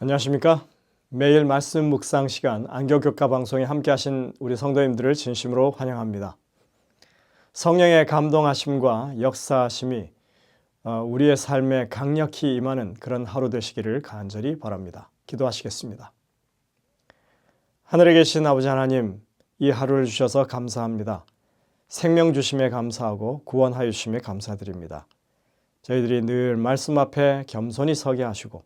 안녕하십니까? 매일 말씀 묵상 시간 안교교과 방송에 함께 하신 우리 성도님들을 진심으로 환영합니다. 성령의 감동하심과 역사하심이 우리의 삶에 강력히 임하는 그런 하루 되시기를 간절히 바랍니다. 기도하시겠습니다. 하늘에 계신 아버지 하나님, 이 하루를 주셔서 감사합니다. 생명 주심에 감사하고 구원하여 주심에 감사드립니다. 저희들이 늘 말씀 앞에 겸손히 서게 하시고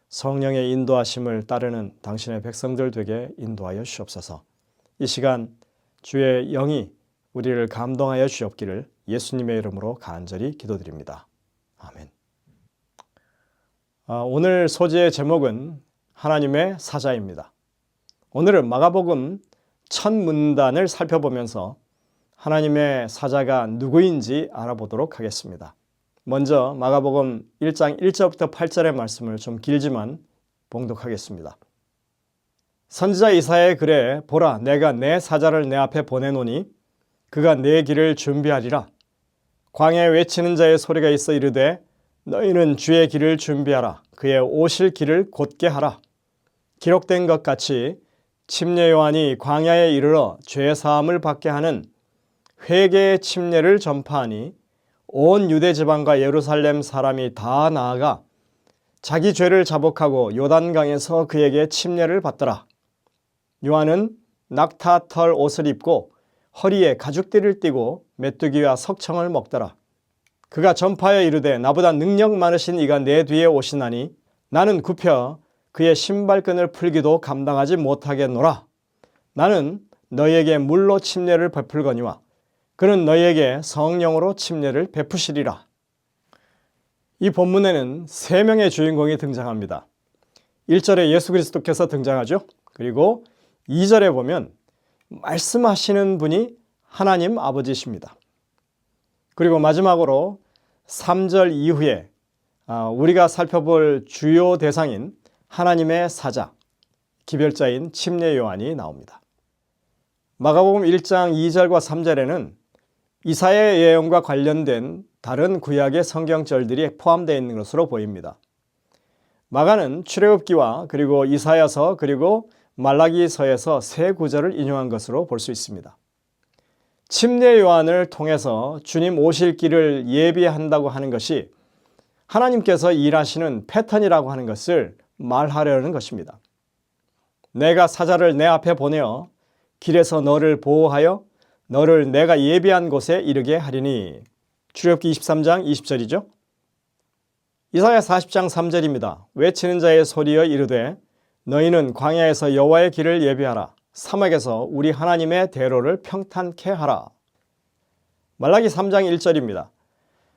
성령의 인도하심을 따르는 당신의 백성들 되게 인도하여 주옵소서. 이 시간 주의 영이 우리를 감동하여 주옵기를 예수님의 이름으로 간절히 기도드립니다. 아멘. 오늘 소재의 제목은 하나님의 사자입니다. 오늘은 마가복음 첫 문단을 살펴보면서 하나님의 사자가 누구인지 알아보도록 하겠습니다. 먼저 마가복음 1장 1절부터 8절의 말씀을 좀 길지만 봉독하겠습니다. 선지자 이사야의 글에 보라, 내가 내 사자를 내 앞에 보내노니 그가 내 길을 준비하리라. 광야에 외치는 자의 소리가 있어 이르되 너희는 주의 길을 준비하라. 그의 오실 길을 곧게 하라. 기록된 것 같이 침례 요한이 광야에 이르러 죄 사함을 받게 하는 회개의 침례를 전파하니 온 유대 지방과 예루살렘 사람이 다 나아가 자기 죄를 자복하고 요단강에서 그에게 침례를 받더라. 요한은 낙타털 옷을 입고 허리에 가죽띠를 띠고 메뚜기와 석청을 먹더라. 그가 전파하여 이르되 나보다 능력 많으신 이가 내 뒤에 오시나니 나는 굽혀 그의 신발끈을 풀기도 감당하지 못하겠노라. 나는 너희에게 물로 침례를 베풀거니와 그는 너희에게 성령으로 침례를 베푸시리라. 이 본문에는 세 명의 주인공이 등장합니다. 1절에 예수 그리스도께서 등장하죠. 그리고 2절에 보면 말씀하시는 분이 하나님 아버지십니다. 그리고 마지막으로 3절 이후에 우리가 살펴볼 주요 대상인 하나님의 사자, 기별자인 침례 요한이 나옵니다. 마가복음 1장 2절과 3절에는 이사야의 예언과 관련된 다른 구약의 성경절들이 포함되어 있는 것으로 보입니다. 마가는 출애굽기와 그리고 이사야서 그리고 말라기서에서 세 구절을 인용한 것으로 볼 수 있습니다. 침례 요한을 통해서 주님 오실 길을 예비한다고 하는 것이 하나님께서 일하시는 패턴이라고 하는 것을 말하려는 것입니다. 내가 사자를 내 앞에 보내어 길에서 너를 보호하여 너를 내가 예비한 곳에 이르게 하리니. 출애굽기 23장 20절이죠. 이사야 40장 3절입니다. 외치는 자의 소리여 이르되 너희는 광야에서 여호와의 길을 예비하라. 사막에서 우리 하나님의 대로를 평탄케 하라. 말라기 3장 1절입니다.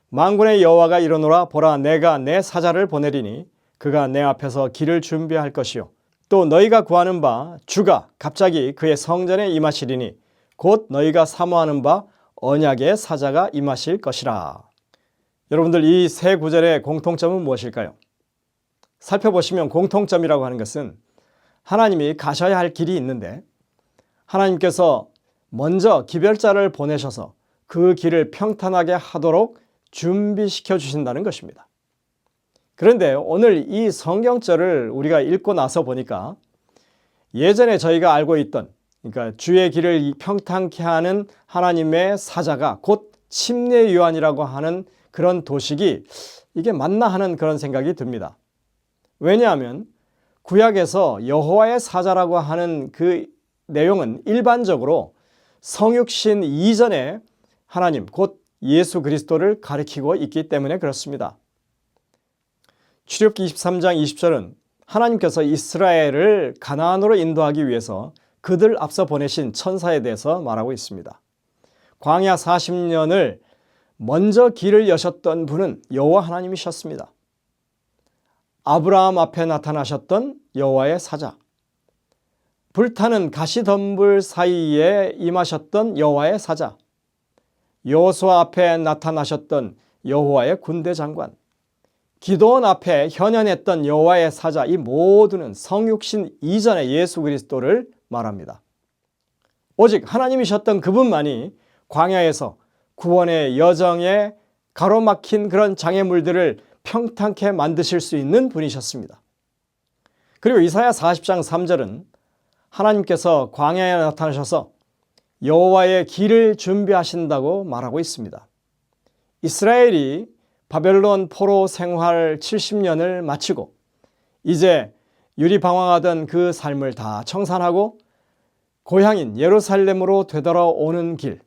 만군의 여호와가 이르노라. 보라, 내가 내 사자를 보내리니 그가 내 앞에서 길을 준비할 것이요 또 너희가 구하는 바 주가 갑자기 그의 성전에 임하시리니 곧 너희가 사모하는 바 언약의 사자가 임하실 것이라. 여러분들, 이 세 구절의 공통점은 무엇일까요? 살펴보시면 공통점이라고 하는 것은 하나님이 가셔야 할 길이 있는데 하나님께서 먼저 기별자를 보내셔서 그 길을 평탄하게 하도록 준비시켜 주신다는 것입니다. 그런데 오늘 이 성경절을 우리가 읽고 나서 보니까 예전에 저희가 알고 있던, 그러니까 주의 길을 평탄케 하는 하나님의 사자가 곧 침례 요한이라고 하는 그런 도식이 이게 맞나 하는 그런 생각이 듭니다. 왜냐하면 구약에서 여호와의 사자라고 하는 그 내용은 일반적으로 성육신 이전에 하나님 곧 예수 그리스도를 가리키고 있기 때문에 그렇습니다. 출애굽기 23장 20절은 하나님께서 이스라엘을 가나안으로 인도하기 위해서 그들 앞서 보내신 천사에 대해서 말하고 있습니다. 광야 40년을 먼저 길을 여셨던 분은 여호와 하나님이셨습니다. 아브라함 앞에 나타나셨던 여호와의 사자, 불타는 가시덤불 사이에 임하셨던 여호와의 사자, 여호수아 앞에 나타나셨던 여호와의 군대 장관, 기도원 앞에 현현했던 여호와의 사자, 이 모두는 성육신 이전의 예수 그리스도를 말합니다. 오직 하나님이셨던 그분만이 광야에서 구원의 여정에 가로막힌 그런 장애물들을 평탄케 만드실 수 있는 분이셨습니다. 그리고 이사야 40장 3절은 하나님께서 광야에 나타나셔서 여호와의 길을 준비하신다고 말하고 있습니다. 이스라엘이 바벨론 포로 생활 70년을 마치고 이제 유리방황하던 그 삶을 다 청산하고 고향인 예루살렘으로 되돌아오는 길,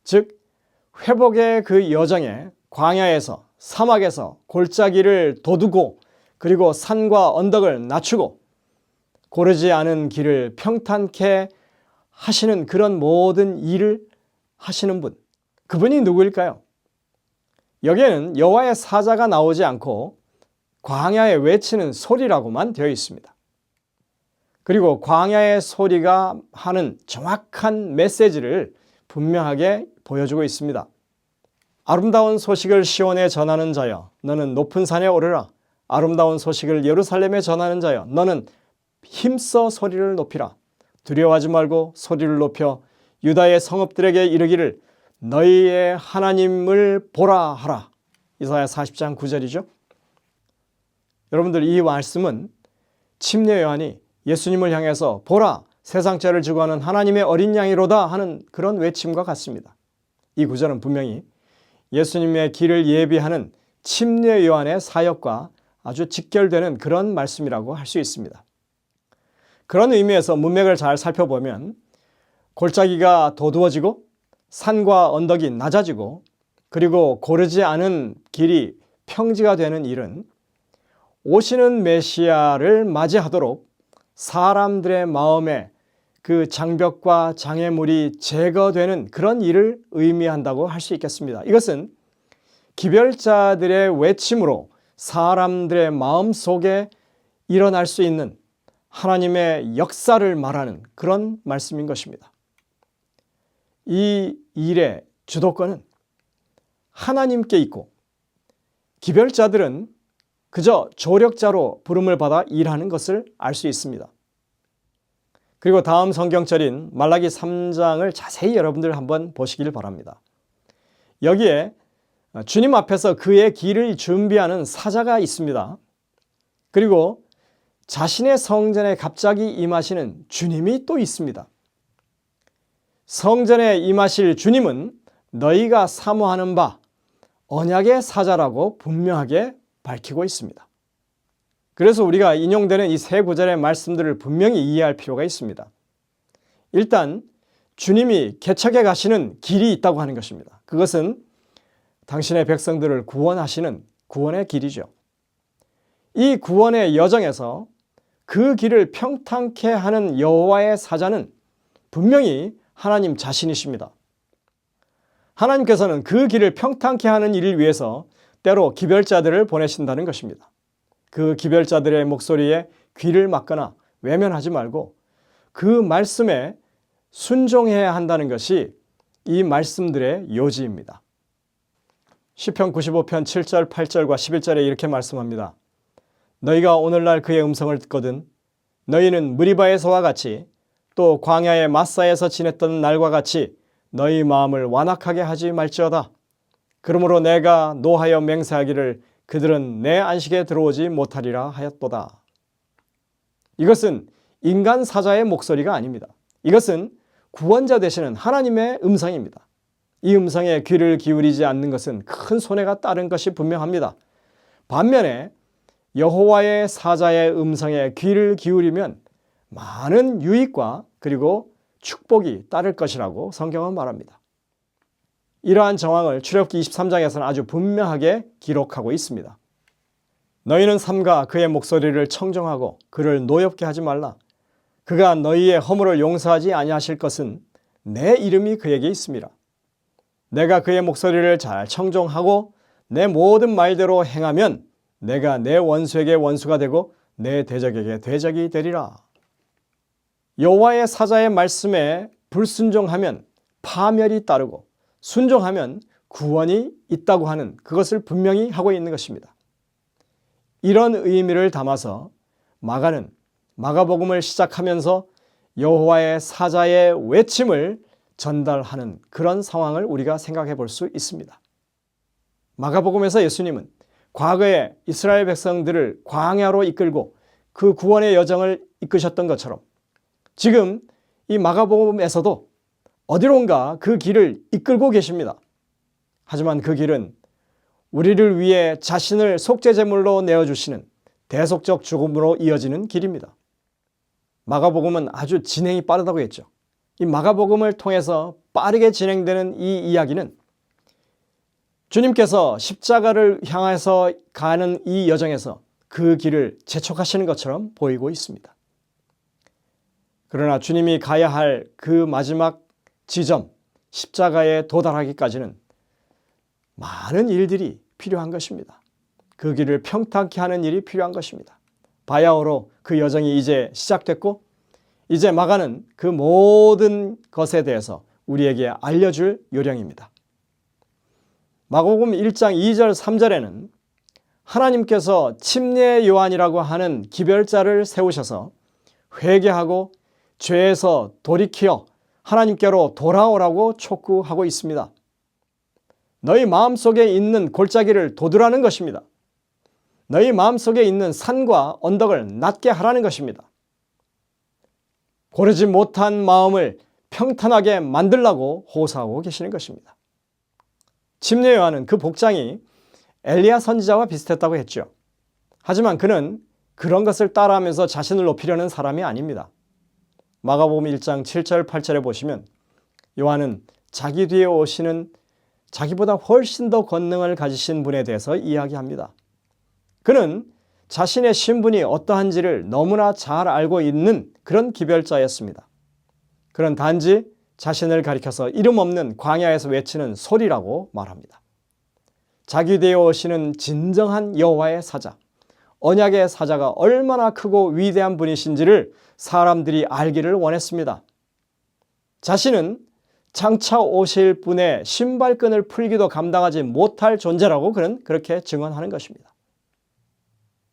즉 회복의 그 여정에 광야에서 사막에서 골짜기를 도두고 그리고 산과 언덕을 낮추고 고르지 않은 길을 평탄케 하시는 그런 모든 일을 하시는 분, 그분이 누구일까요? 여기에는 여호와의 사자가 나오지 않고 광야에 외치는 소리라고만 되어 있습니다. 그리고 광야의 소리가 하는 정확한 메시지를 분명하게 보여주고 있습니다. 아름다운 소식을 시온에 전하는 자여, 너는 높은 산에 오르라. 아름다운 소식을 예루살렘에 전하는 자여, 너는 힘써 소리를 높이라. 두려워하지 말고 소리를 높여 유다의 성읍들에게 이르기를 너희의 하나님을 보라 하라. 이사야 40장 9절이죠. 여러분들, 이 말씀은 침례 요한이 예수님을 향해서 보라, 세상 죄를 지고 하는 하나님의 어린 양이로다 하는 그런 외침과 같습니다. 이 구절은 분명히 예수님의 길을 예비하는 침례 요한의 사역과 아주 직결되는 그런 말씀이라고 할 수 있습니다. 그런 의미에서 문맥을 잘 살펴보면 골짜기가 도두어지고 산과 언덕이 낮아지고 그리고 고르지 않은 길이 평지가 되는 일은 오시는 메시아를 맞이하도록 사람들의 마음에 그 장벽과 장애물이 제거되는 그런 일을 의미한다고 할 수 있겠습니다. 이것은 기별자들의 외침으로 사람들의 마음 속에 일어날 수 있는 하나님의 역사를 말하는 그런 말씀인 것입니다. 이 일의 주도권은 하나님께 있고 기별자들은 그저 조력자로 부름을 받아 일하는 것을 알 수 있습니다. 그리고 다음 성경절인 말라기 3장을 자세히 여러분들 한번 보시길 바랍니다. 여기에 주님 앞에서 그의 길을 준비하는 사자가 있습니다. 그리고 자신의 성전에 갑자기 임하시는 주님이 또 있습니다. 성전에 임하실 주님은 너희가 사모하는 바 언약의 사자라고 분명하게 밝히고 있습니다. 그래서 우리가 인용되는 이 세 구절의 말씀들을 분명히 이해할 필요가 있습니다. 일단 주님이 개척해 가시는 길이 있다고 하는 것입니다. 그것은 당신의 백성들을 구원하시는 구원의 길이죠. 이 구원의 여정에서 그 길을 평탄케 하는 여호와의 사자는 분명히 하나님 자신이십니다. 하나님께서는 그 길을 평탄케 하는 일을 위해서 때로 기별자들을 보내신다는 것입니다. 그 기별자들의 목소리에 귀를 막거나 외면하지 말고 그 말씀에 순종해야 한다는 것이 이 말씀들의 요지입니다. 시편 95편 7절, 8절과 11절에 이렇게 말씀합니다. 너희가 오늘날 그의 음성을 듣거든 너희는 무리바에서와 같이 또 광야의 마사에서 지냈던 날과 같이 너희 마음을 완악하게 하지 말지어다. 그러므로 내가 노하여 맹세하기를 그들은 내 안식에 들어오지 못하리라 하였도다. 이것은 인간 사자의 목소리가 아닙니다. 이것은 구원자 되시는 하나님의 음성입니다. 이 음성에 귀를 기울이지 않는 것은 큰 손해가 따른 것이 분명합니다. 반면에 여호와의 사자의 음성에 귀를 기울이면 많은 유익과 그리고 축복이 따를 것이라고 성경은 말합니다. 이러한 정황을 출애굽기 23장에서는 아주 분명하게 기록하고 있습니다. 너희는 삼가 그의 목소리를 청정하고 그를 노엽게 하지 말라. 그가 너희의 허물을 용서하지 아니하실 것은 내 이름이 그에게 있음이라. 내가 그의 목소리를 잘 청정하고 내 모든 말대로 행하면 내가 내 원수에게 원수가 되고 내 대적에게 대적이 되리라. 여호와의 사자의 말씀에 불순종하면 파멸이 따르고 순종하면 구원이 있다고 하는 그것을 분명히 하고 있는 것입니다. 이런 의미를 담아서 마가는 마가복음을 시작하면서 여호와의 사자의 외침을 전달하는 그런 상황을 우리가 생각해 볼 수 있습니다. 마가복음에서 예수님은 과거에 이스라엘 백성들을 광야로 이끌고 그 구원의 여정을 이끄셨던 것처럼 지금 이 마가복음에서도 어디론가 그 길을 이끌고 계십니다. 하지만 그 길은 우리를 위해 자신을 속죄제물로 내어주시는 대속적 죽음으로 이어지는 길입니다. 마가복음은 아주 진행이 빠르다고 했죠. 이 마가복음을 통해서 빠르게 진행되는 이 이야기는 주님께서 십자가를 향해서 가는 이 여정에서 그 길을 재촉하시는 것처럼 보이고 있습니다. 그러나 주님이 가야 할 그 마지막 지점, 십자가에 도달하기까지는 많은 일들이 필요한 것입니다. 그 길을 평탄케 하는 일이 필요한 것입니다. 바야흐로 그 여정이 이제 시작됐고 이제 마가는 그 모든 것에 대해서 우리에게 알려줄 요령입니다. 마가복음 1장 2절 3절에는 하나님께서 침례 요한이라고 하는 기별자를 세우셔서 회개하고 죄에서 돌이켜 하나님께로 돌아오라고 촉구하고 있습니다. 너희 마음속에 있는 골짜기를 돋으라는 것입니다. 너희 마음속에 있는 산과 언덕을 낮게 하라는 것입니다. 고르지 못한 마음을 평탄하게 만들라고 호소하고 계시는 것입니다. 침례 요한은 그 복장이 엘리야 선지자와 비슷했다고 했죠. 하지만 그는 그런 것을 따라하면서 자신을 높이려는 사람이 아닙니다. 마가복음 1장 7절 8절에 보시면 요한은 자기 뒤에 오시는 자기보다 훨씬 더 권능을 가지신 분에 대해서 이야기합니다. 그는 자신의 신분이 어떠한지를 너무나 잘 알고 있는 그런 기별자였습니다. 그는 단지 자신을 가리켜서 이름 없는 광야에서 외치는 소리라고 말합니다. 자기 뒤에 오시는 진정한 여호와의 사자, 언약의 사자가 얼마나 크고 위대한 분이신지를 사람들이 알기를 원했습니다. 자신은 장차 오실 분의 신발끈을 풀기도 감당하지 못할 존재라고 그는 그렇게 증언하는 것입니다.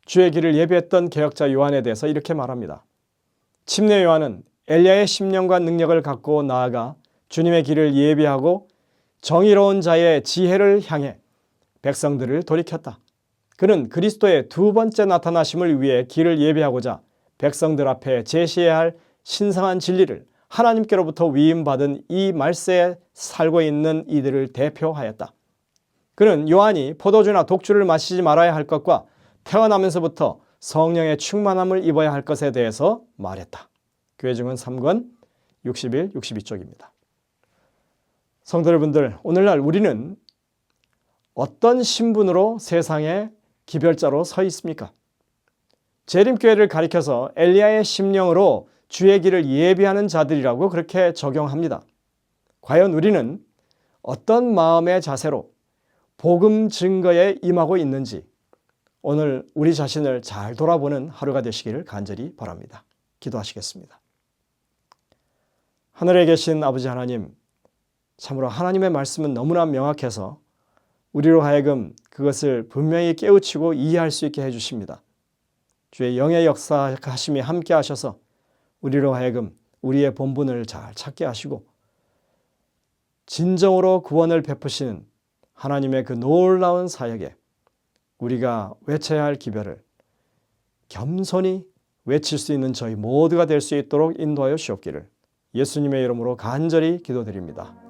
주의 길을 예비했던 개혁자 요한에 대해서 이렇게 말합니다. 침례 요한은 엘리야의 심령과 능력을 갖고 나아가 주님의 길을 예비하고 정의로운 자의 지혜를 향해 백성들을 돌이켰다. 그는 그리스도의 두 번째 나타나심을 위해 길을 예비하고자 백성들 앞에 제시해야 할 신성한 진리를 하나님께로부터 위임받은 이 말세에 살고 있는 이들을 대표하였다. 그는 요한이 포도주나 독주를 마시지 말아야 할 것과 태어나면서부터 성령의 충만함을 입어야 할 것에 대해서 말했다. 교회 증언 3권 61, 62쪽입니다. 성도 여러분들, 오늘날 우리는 어떤 신분으로 세상의 기별자로 서 있습니까? 재림교회를 가리켜서 엘리야의 심령으로 주의 길을 예비하는 자들이라고 그렇게 적용합니다. 과연 우리는 어떤 마음의 자세로 복음 증거에 임하고 있는지 오늘 우리 자신을 잘 돌아보는 하루가 되시기를 간절히 바랍니다. 기도하시겠습니다. 하늘에 계신 아버지 하나님, 참으로 하나님의 말씀은 너무나 명확해서 우리로 하여금 그것을 분명히 깨우치고 이해할 수 있게 해주십니다. 주의 영의 역사하심이 함께 하셔서 우리로 하여금 우리의 본분을 잘 찾게 하시고 진정으로 구원을 베푸시는 하나님의 그 놀라운 사역에 우리가 외쳐야 할 기별을 겸손히 외칠 수 있는 저희 모두가 될 수 있도록 인도하여 주옵기를 예수님의 이름으로 간절히 기도드립니다.